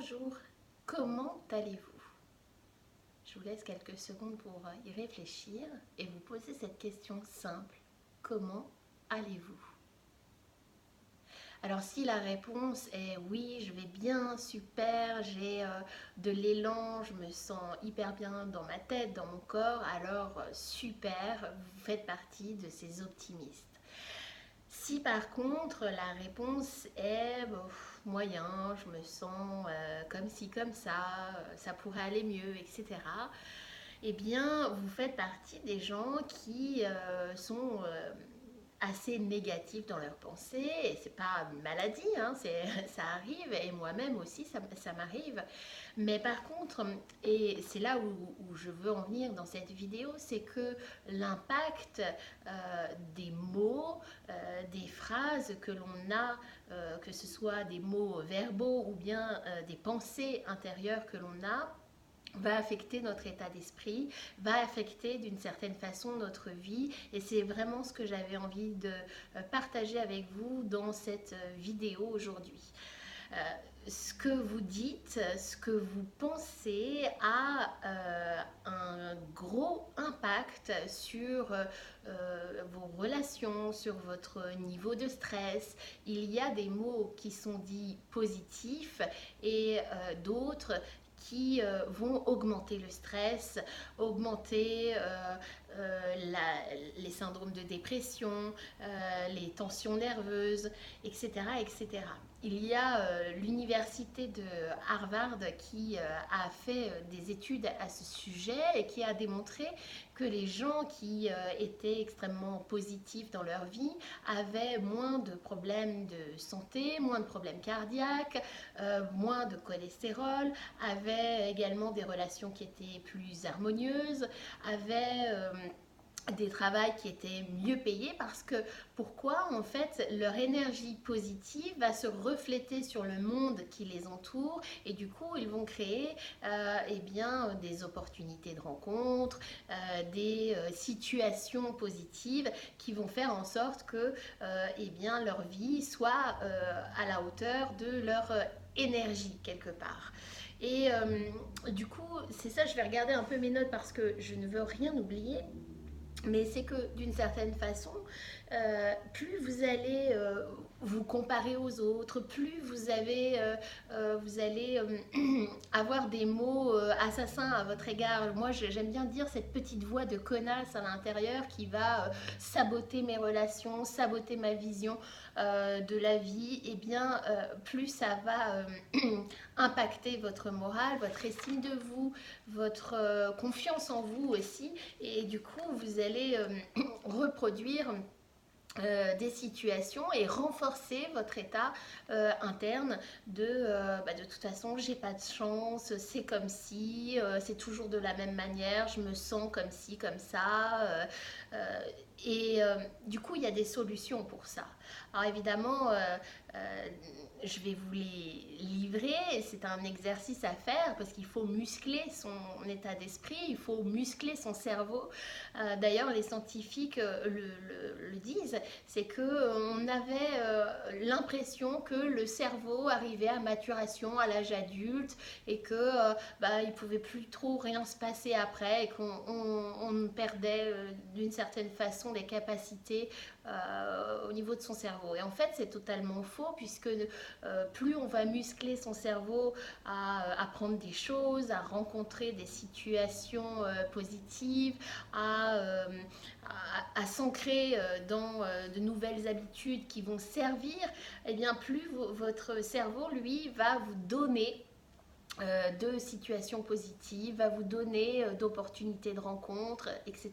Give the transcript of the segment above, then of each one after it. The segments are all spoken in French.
Bonjour, comment allez-vous? Je vous laisse quelques secondes pour y réfléchir et vous poser cette question simple. Comment allez-vous? Alors si la réponse est oui, je vais bien, super, j'ai de l'élan, je me sens hyper bien dans ma tête, dans mon corps, alors super, vous faites partie de ces optimistes. Si par contre la réponse est moyen, je me sens comme ci, comme ça pourrait aller mieux, etc., eh bien vous faites partie des gens qui sont assez négatifs dans leurs pensées. Et c'est pas une maladie, hein, ça arrive, et moi-même aussi ça m'arrive. Mais par contre, et c'est là où je veux en venir dans cette vidéo, c'est que l'impact des mots, des phrases que l'on a, que ce soit des mots verbaux ou bien des pensées intérieures que l'on a, va affecter notre état d'esprit, va affecter d'une certaine façon notre vie, et c'est vraiment ce que j'avais envie de partager avec vous dans cette vidéo aujourd'hui. Euh, Ce que vous dites, ce que vous pensez a un gros impact sur vos relations, sur votre niveau de stress. Il y a des mots qui sont dits positifs et d'autres qui vont augmenter le stress, augmenter les syndromes de dépression, les tensions nerveuses, etc., etc. Il y a l'université de Harvard qui a fait des études à ce sujet et qui a démontré que les gens qui étaient extrêmement positifs dans leur vie avaient moins de problèmes de santé, moins de problèmes cardiaques, moins de cholestérol, avaient également des relations qui étaient plus harmonieuses, avaient des travails qui étaient mieux payés parce que pourquoi en fait leur énergie positive va se refléter sur le monde qui les entoure, et du coup ils vont créer eh bien, des opportunités de rencontre, des situations positives qui vont faire en sorte que eh bien, leur vie soit à la hauteur de leur énergie quelque part. Et du coup, c'est ça, je vais regarder un peu mes notes parce que je ne veux rien oublier. Mais c'est que d'une certaine façon, plus vous allez vous comparer aux autres, plus vous allez avoir des mots assassins à votre égard. Moi, j'aime bien dire cette petite voix de connasse à l'intérieur qui va saboter mes relations, saboter ma vision de la vie. Et bien, plus ça va impacter votre morale, votre estime de vous, votre confiance en vous aussi, et du coup vous allez reproduire des situations et renforcer votre état interne de toute façon j'ai pas de chance, c'est comme si, c'est toujours de la même manière, je me sens comme ci, comme ça, et du coup il y a des solutions pour ça. Alors évidemment euh, je vais vous les livrer, c'est un exercice à faire parce qu'il faut muscler son état d'esprit, il faut muscler son cerveau. D'ailleurs les scientifiques le disent, c'est qu'on avait l'impression que le cerveau arrivait à maturation à l'âge adulte et que il pouvait plus trop rien se passer après, et qu'on perdait d'une certaine façon des capacités au niveau de son cerveau. Et en fait c'est totalement faux, puisque plus on va muscler son cerveau à apprendre des choses, à rencontrer des situations positives, à s'ancrer dans de nouvelles habitudes qui vont servir, et bien plus votre cerveau, lui, va vous donner de situations positives, va vous donner d'opportunités de rencontres, etc.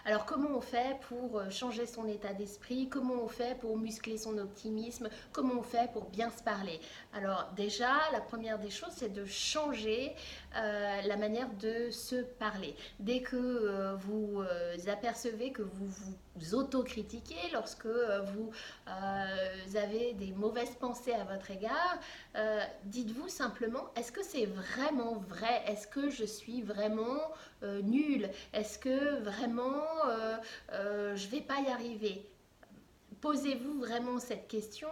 Alors comment on fait pour changer son état d'esprit? Comment on fait pour muscler son optimisme? Comment on fait pour bien se parler? Alors déjà, la première des choses, c'est de changer la manière de se parler. Dès que vous apercevez que vous vous autocritiquez, lorsque vous avez des mauvaises pensées à votre égard, dites-vous simplement, est-ce que c'est vraiment vrai? Est-ce que je suis vraiment nulle? Est-ce que vraiment je vais pas y arriver? Posez-vous vraiment cette question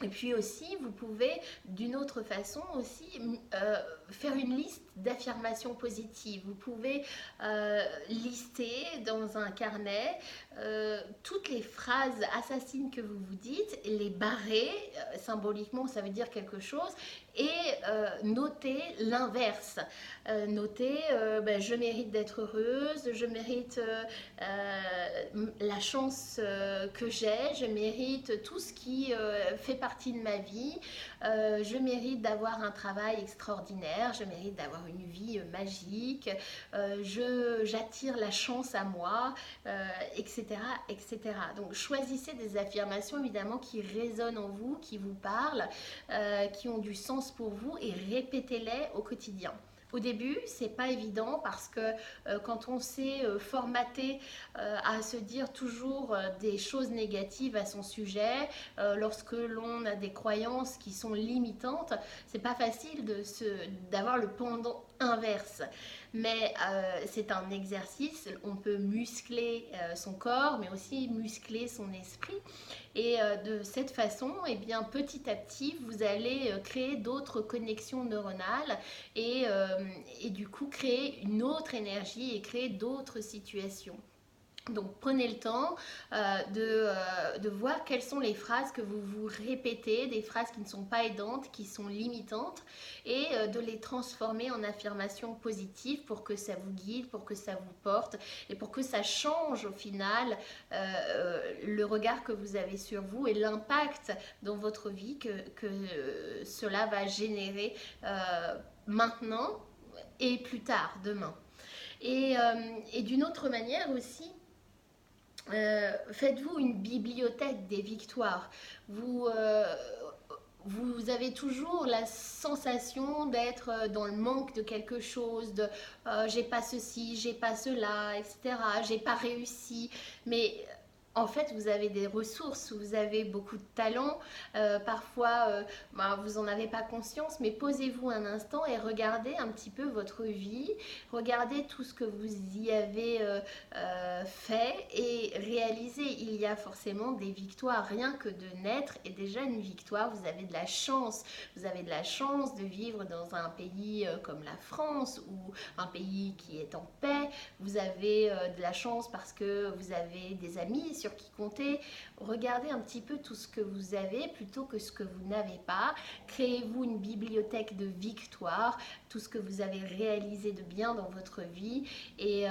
Et puis aussi, vous pouvez d'une autre façon aussi faire une liste d'affirmations positives. Vous pouvez lister dans un carnet toutes les phrases assassines que vous vous dites, les barrer, symboliquement ça veut dire quelque chose, et noter l'inverse. Noter, ben, je mérite d'être heureuse, je mérite la chance que j'ai, je mérite tout ce qui fait partie de ma vie, je mérite d'avoir un travail extraordinaire, je mérite d'avoir une vie magique, j'attire la chance à moi, etc., etc. Donc choisissez des affirmations évidemment qui résonnent en vous, qui vous parlent, qui ont du sens pour vous et répétez-les au quotidien. Au début, c'est pas évident parce que quand on s'est formaté à se dire toujours des choses négatives à son sujet, lorsque l'on a des croyances qui sont limitantes, c'est pas facile d'avoir le pendant inverse. Mais c'est un exercice, on peut muscler son corps, mais aussi muscler son esprit. Et de cette façon, eh bien, petit à petit, vous allez créer d'autres connexions neuronales et du coup créer une autre énergie et créer d'autres situations. Donc prenez le temps de voir quelles sont les phrases que vous vous répétez, des phrases qui ne sont pas aidantes, qui sont limitantes, et de les transformer en affirmations positives pour que ça vous guide, pour que ça vous porte, et pour que ça change au final le regard que vous avez sur vous et l'impact dans votre vie que cela va générer maintenant et plus tard, demain. Et d'une autre manière aussi, faites-vous une bibliothèque des victoires. Vous avez toujours la sensation d'être dans le manque de quelque chose, de j'ai pas ceci, j'ai pas cela, etc. J'ai pas réussi. Mais en fait, vous avez des ressources, vous avez beaucoup de talent. Parfois, vous n'en avez pas conscience, mais posez-vous un instant et regardez un petit peu votre vie. Regardez tout ce que vous y avez fait et réalisé. Il y a forcément des victoires. Rien que de naître est déjà une victoire. Vous avez de la chance. Vous avez de la chance de vivre dans un pays comme la France ou un pays qui est en paix. Vous avez de la chance parce que vous avez des amis sur qui compter. Regardez un petit peu tout ce que vous avez plutôt que ce que vous n'avez pas. Créez-vous une bibliothèque de victoires, tout ce que vous avez réalisé de bien dans votre vie. Et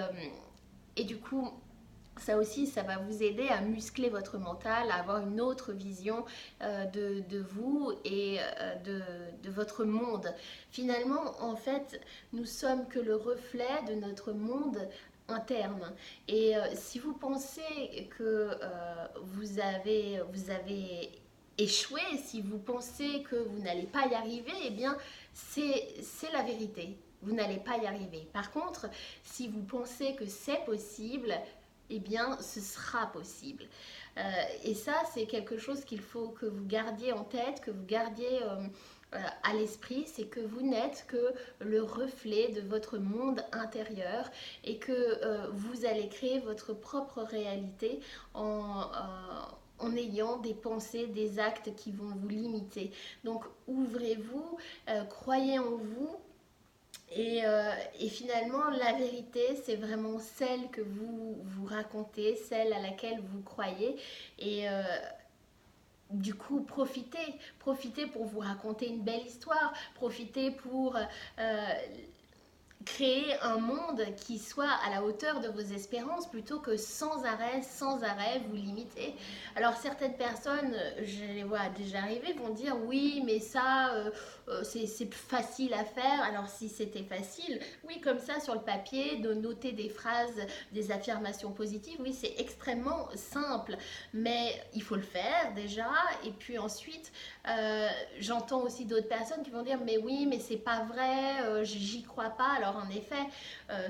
du coup, ça aussi, ça va vous aider à muscler votre mental, à avoir une autre vision de vous et de votre monde. Finalement, en fait, nous sommes que le reflet de notre monde interne. Et si vous pensez que vous avez échoué, si vous pensez que vous n'allez pas y arriver, eh bien, c'est la vérité. Vous n'allez pas y arriver. Par contre, si vous pensez que c'est possible, eh bien, ce sera possible. Et ça, c'est quelque chose qu'il faut que vous gardiez en tête, que vous gardiez à l'esprit, c'est que vous n'êtes que le reflet de votre monde intérieur et que vous allez créer votre propre réalité en ayant des pensées, des actes qui vont vous limiter. Donc ouvrez-vous, croyez en vous. Et finalement, la vérité, c'est vraiment celle que vous vous racontez, celle à laquelle vous croyez. Et du coup, profitez pour vous raconter une belle histoire, profitez pour créer un monde qui soit à la hauteur de vos espérances plutôt que sans arrêt vous limiter. Alors certaines personnes, je les vois déjà arriver, vont dire oui mais ça c'est facile à faire. Alors si c'était facile, oui comme ça sur le papier, de noter des phrases, des affirmations positives, oui c'est extrêmement simple, mais il faut le faire déjà. Et puis ensuite j'entends aussi d'autres personnes qui vont dire mais oui mais c'est pas vrai, j'y crois pas. Alors Alors en effet,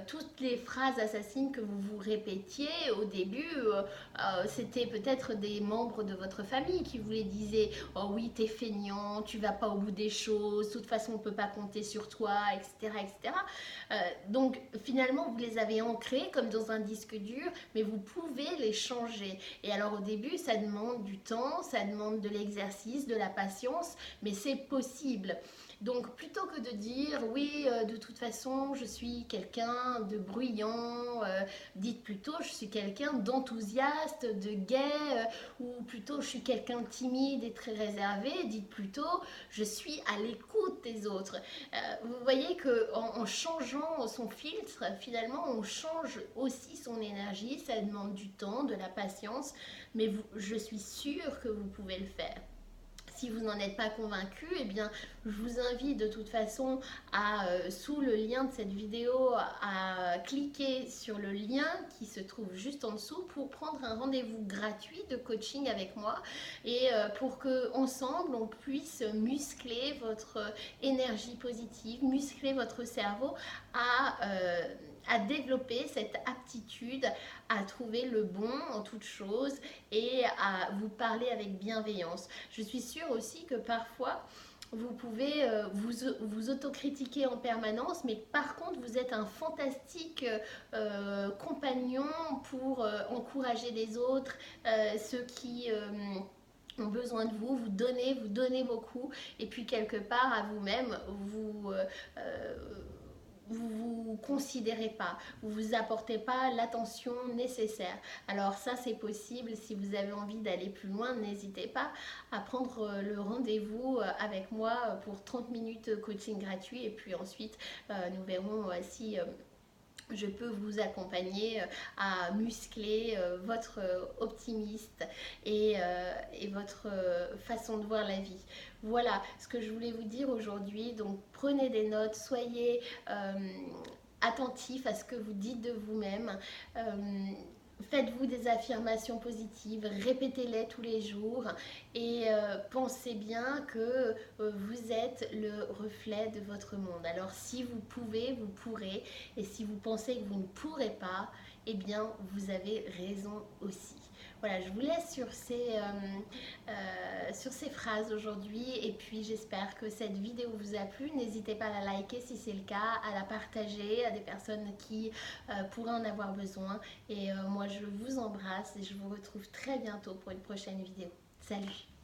toutes les phrases assassines que vous vous répétiez au début, c'était peut-être des membres de votre famille qui vous les disaient. Oh oui, t'es feignant, tu vas pas au bout des choses, de toute façon on peut pas compter sur toi, etc. etc. Donc finalement vous les avez ancrés comme dans un disque dur, mais vous pouvez les changer. Et alors au début ça demande du temps, ça demande de l'exercice, de la patience, mais c'est possible. Donc plutôt que de dire oui, de toute façon je suis quelqu'un de bruyant, dites plutôt je suis quelqu'un d'enthousiaste, de gai, ou plutôt je suis quelqu'un de timide et très réservé, dites plutôt je suis à l'écoute des autres. Vous voyez que en changeant son filtre, finalement on change aussi son énergie, ça demande du temps, de la patience, mais je suis sûre que vous pouvez le faire. Si vous n'en êtes pas convaincu, eh bien, je vous invite de toute façon à, sous le lien de cette vidéo, à cliquer sur le lien qui se trouve juste en dessous pour prendre un rendez-vous gratuit de coaching avec moi et pour que ensemble on puisse muscler votre énergie positive, muscler votre cerveau à développer cette aptitude à trouver le bon en toute chose et à vous parler avec bienveillance. Je suis sûre aussi que parfois, vous pouvez vous autocritiquer en permanence, mais par contre, vous êtes un fantastique compagnon pour encourager les autres, ceux qui ont besoin de vous, vous donnez beaucoup, et puis quelque part à vous-même, vous considérez pas, vous vous apportez pas l'attention nécessaire. Alors ça c'est possible, si vous avez envie d'aller plus loin, n'hésitez pas à prendre le rendez-vous avec moi pour 30 minutes coaching gratuit et puis ensuite nous verrons si je peux vous accompagner à muscler votre optimiste et votre façon de voir la vie. Voilà ce que je voulais vous dire aujourd'hui. Donc prenez des notes, soyez attentif à ce que vous dites de vous-même. Faites-vous des affirmations positives, répétez-les tous les jours et pensez bien que vous êtes le reflet de votre monde. Alors si vous pouvez, vous pourrez, et si vous pensez que vous ne pourrez pas, eh bien vous avez raison aussi. Voilà, je vous laisse sur ces phrases aujourd'hui et puis j'espère que cette vidéo vous a plu. N'hésitez pas à la liker si c'est le cas, à la partager à des personnes qui pourraient en avoir besoin. Et moi je vous embrasse et je vous retrouve très bientôt pour une prochaine vidéo. Salut!